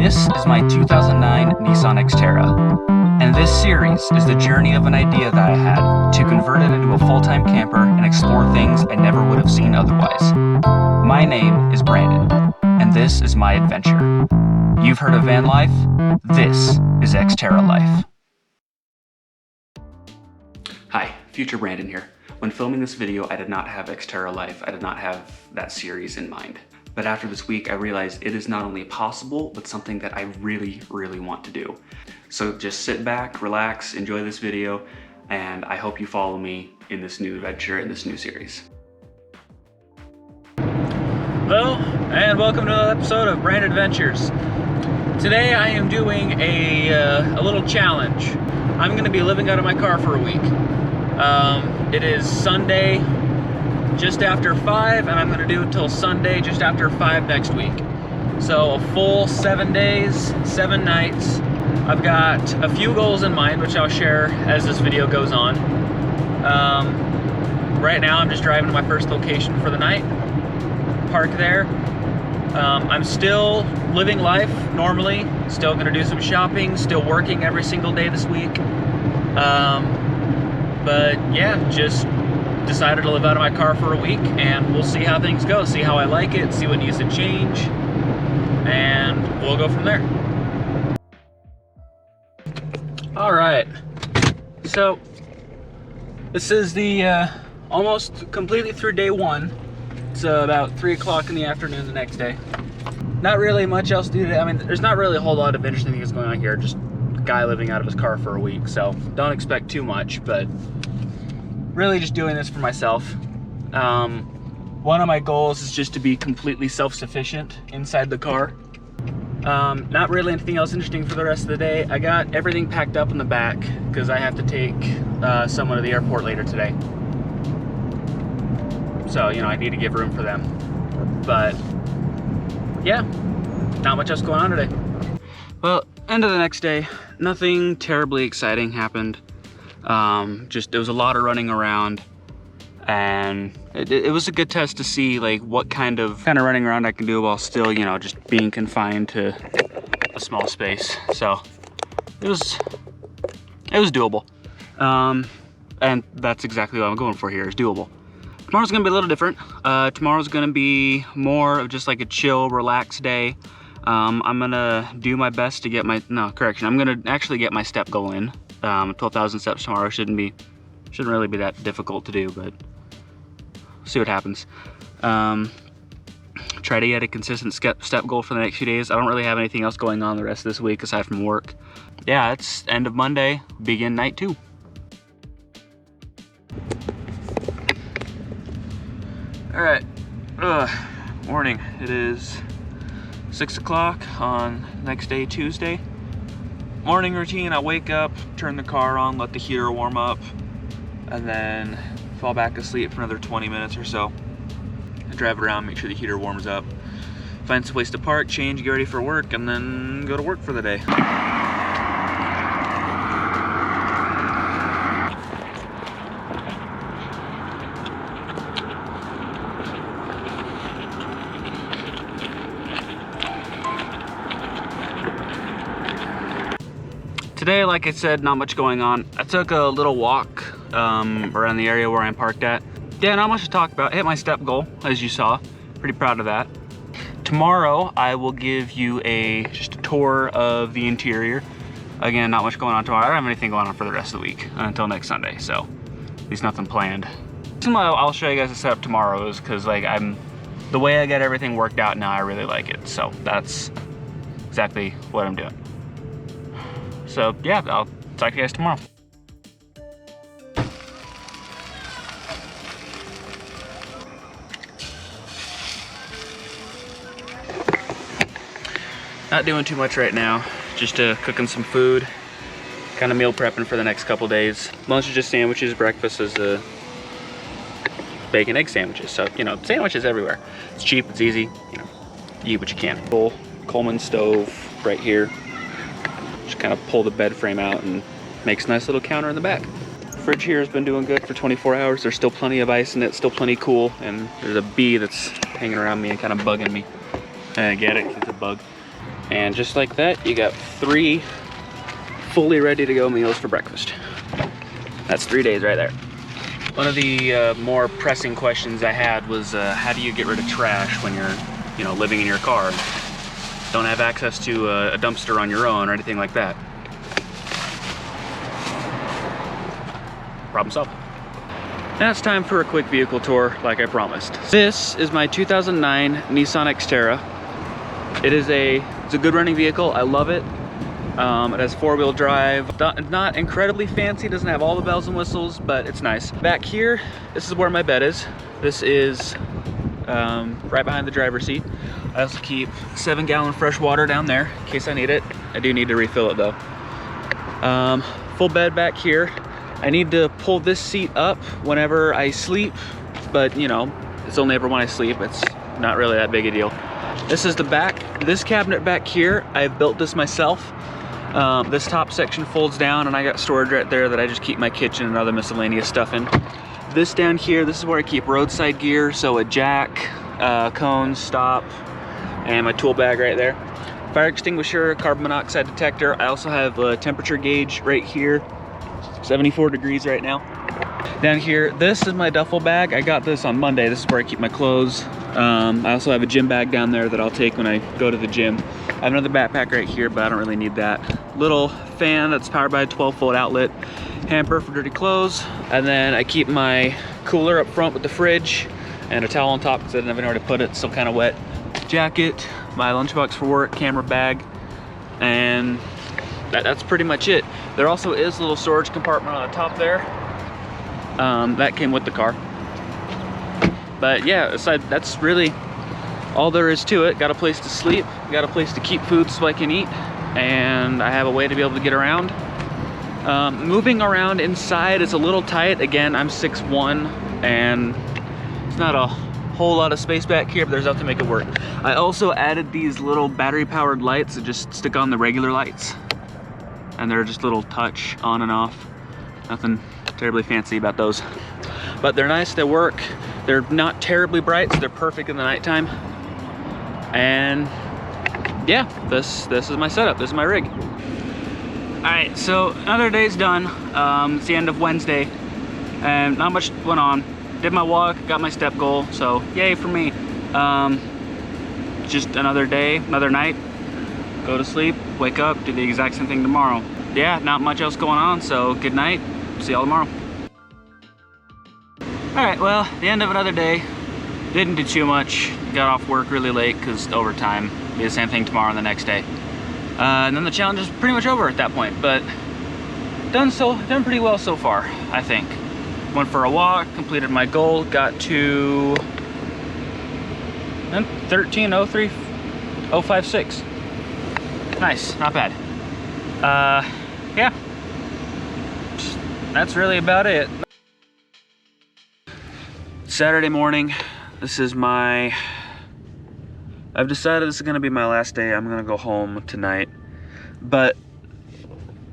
This is my 2009 Nissan Xterra, and this series is the journey of an idea that I had to convert it into a full-time camper and explore things I never would have seen otherwise. My name is Brandon, and this is my adventure. You've heard of van life? This is XterraLife. Hi, future Brandon here. When filming this video, I did not have XterraLife. I did not have that series in mind. But after this week, I realized it is not only possible, but something that I really, really want to do. So just sit back, relax, enjoy this video, and I hope you follow me in this new adventure, in this new series. Hello, and welcome to another episode of BrandAdventures. Today I am doing a little challenge. I'm gonna be living out of my car for a week. It is Sunday, just after 5, and I'm gonna do it till Sunday, just after 5 next week. So a full 7 days, 7 nights. I've got a few goals in mind, which I'll share as this video goes on. Right now I'm just driving to my first location for the night, park there. I'm still living life normally, still gonna do some shopping, still working every single day this week. But yeah, just decided to live out of my car for a week, and we'll see how things go, see how I like it, see what needs to change, and we'll go from there. All right, so this is the almost completely through day 1. It's about 3 o'clock in the afternoon the next day. Not really much else to do today. I mean, there's not really a whole lot of interesting things going on here, just a guy living out of his car for a week, so don't expect too much, but really just doing this for myself. One of my goals is just to be completely self-sufficient inside the car. Not really anything else interesting for the rest of the day. I got everything packed up in the back because I have to take someone to the airport later today. So, you know, I need to give room for them. But yeah, not much else going on today. Well, end of the next day, nothing terribly exciting happened. Just there was a lot of running around, and it was a good test to see like what kind of running around I can do while still, you know, just being confined to a small space. So it was doable, and that's exactly what I'm going for here, is doable. Tomorrow's gonna be a little different. Tomorrow's gonna be more of just like a chill, relaxed day. I'm gonna do my best to get I'm gonna actually get my step goal in. 12,000 steps tomorrow shouldn't really be that difficult to do, but see what happens. Try to get a consistent step goal for the next few days. I don't really have anything else going on the rest of this week aside from work. Yeah, it's end of Monday, begin night 2. All right, morning. It is 6 o'clock on next day, Tuesday. Morning routine, I wake up, turn the car on, let the heater warm up, and then fall back asleep for another 20 minutes or so. I drive around, make sure the heater warms up, find some place to park, change, get ready for work, and then go to work for the day. Today, like I said, not much going on. I took a little walk around the area where I'm parked at. Yeah, not much to talk about. Hit my step goal, as you saw. Pretty proud of that. Tomorrow, I will give you just a tour of the interior. Again, not much going on tomorrow. I don't have anything going on for the rest of the week until next Sunday, so at least nothing planned. I'll show you guys the setup tomorrow is because like the way I get everything worked out now, I really like it. So that's exactly what I'm doing. So yeah, I'll talk to you guys tomorrow. Not doing too much right now, just cooking some food, kind of meal prepping for the next couple days. Lunch is just sandwiches, breakfast is bacon egg sandwiches. So, you know, sandwiches everywhere. It's cheap, it's easy, you know, you eat what you can. Full Coleman stove right here. Just kind of pull the bed frame out and makes a nice little counter in the back. Fridge here has been doing good for 24 hours. There's still plenty of ice in it, still plenty cool, and there's a bee that's hanging around me and kind of bugging me. And I get it, it's a bug. And just like that, you got 3 fully ready to go meals for breakfast. That's 3 days right there. One of the more pressing questions I had was how do you get rid of trash when you're living in your car? Don't have access to a dumpster on your own or anything like that. Problem solved. Now it's time for a quick vehicle tour like I promised. This is my 2009 Nissan Xterra. It's a good running vehicle. I love it. It has 4-wheel drive. Not incredibly fancy, doesn't have all the bells and whistles, but it's nice. Back here, this is where my bed is. This is right behind the driver's seat. I also keep 7-gallon fresh water down there in case I need it. I do need to refill it though. Full bed back here. I need to pull this seat up whenever I sleep, but it's only ever when I sleep. It's not really that big a deal. This is the back. This cabinet back here, I've built this myself. This top section folds down and I got storage right there that I just keep my kitchen and other miscellaneous stuff in. This down here, this is where I keep roadside gear, so a jack, cone, stop, and my tool bag right there. Fire extinguisher, carbon monoxide detector. I also have a temperature gauge right here, 74 degrees right now. Down here, this is my duffel bag. I got this on Monday. This is where I keep my clothes. I also have a gym bag down there that I'll take when I go to the gym. I have another backpack right here, but I don't really need that. Little fan that's powered by a 12-volt outlet. Hamper for dirty clothes. And then I keep my cooler up front with the fridge and a towel on top because I didn't have anywhere to put it. It's still kind of wet. Jacket, my lunchbox for work, camera bag, and that's pretty much it. There also is a little storage compartment on the top there. That came with the car. But yeah, aside, that's really all there is to it. Got a place to sleep, got a place to keep food so I can eat, and I have a way to be able to get around. Moving around inside is a little tight. Again, I'm 6'1", and it's not a whole lot of space back here, but there's enough to make it work. I also added these little battery-powered lights that just stick on the regular lights, and they're just little touch on and off. Nothing terribly fancy about those, but they're nice, they work. They're not terribly bright, so they're perfect in the nighttime. And yeah, this is my setup, this is my rig. All right, so another day's done. It's the end of Wednesday, and not much went on. Did my walk, got my step goal, so yay for me. Just another day, another night. Go to sleep, wake up, do the exact same thing tomorrow. Yeah, not much else going on, so good night. See y'all tomorrow. All right, well, the end of another day. Didn't do too much. Got off work really late because overtime. Be the same thing tomorrow and the next day. And then the challenge is pretty much over at that point, but done pretty well so far, I think. Went for a walk, completed my goal, got to 13:03.056. Nice, not bad. Yeah, that's really about it. Saturday morning, this is I've decided this is gonna be my last day. I'm gonna go home tonight, but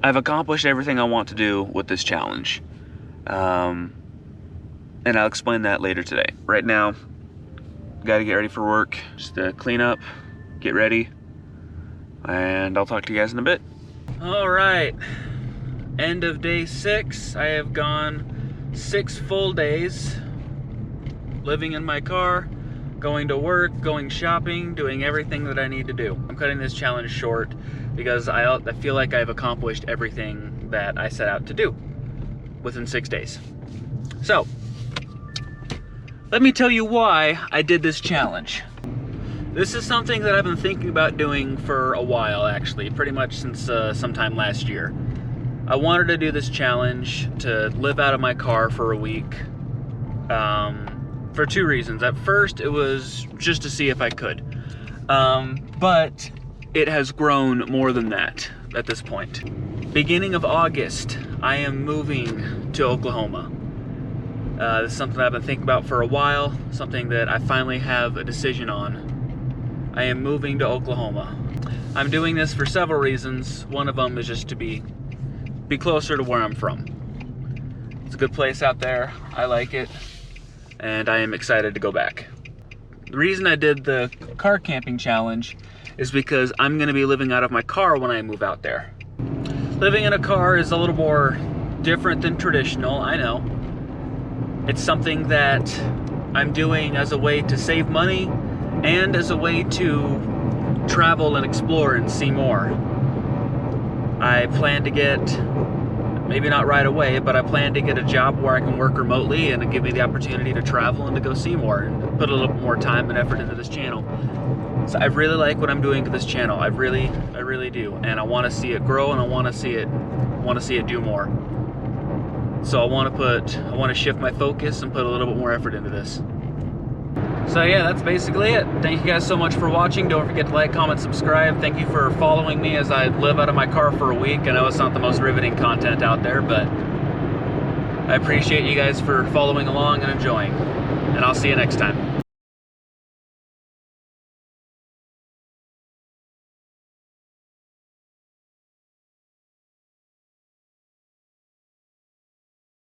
I've accomplished everything I want to do with this challenge. And I'll explain that later today. Right now, gotta get ready for work. Just clean up, get ready, and I'll talk to you guys in a bit. All right, end of day 6. I have gone 6 full days living in my car, going to work, going shopping, doing everything that I need to do. I'm cutting this challenge short because I feel like I've accomplished everything that I set out to do within 6 days. So, let me tell you why I did this challenge. This is something that I've been thinking about doing for a while, actually, pretty much since sometime last year. I wanted to do this challenge to live out of my car for a week. For 2 reasons. At first, it was just to see if I could. But it has grown more than that at this point. Beginning of August, I am moving to Oklahoma. This is something I've been thinking about for a while, something that I finally have a decision on. I am moving to Oklahoma. I'm doing this for several reasons. One of them is just to be closer to where I'm from. It's a good place out there. I like it. And I am excited to go back. The reason I did the car camping challenge is because I'm gonna be living out of my car when I move out there. Living in a car is a little more different than traditional, I know. It's something that I'm doing as a way to save money and as a way to travel and explore and see more. I plan to get, maybe not right away, but I plan to get a job where I can work remotely and give me the opportunity to travel and to go see more and put a little more time and effort into this channel. So I really like what I'm doing to this channel. I really do, and I want to see it grow, and I want to see it do more. So I want to shift my focus and put a little bit more effort into this. So yeah, that's basically it. Thank you guys so much for watching. Don't forget to like, comment, subscribe. Thank you for following me as I live out of my car for a week. I know it's not the most riveting content out there, but I appreciate you guys for following along and enjoying. And I'll see you next time.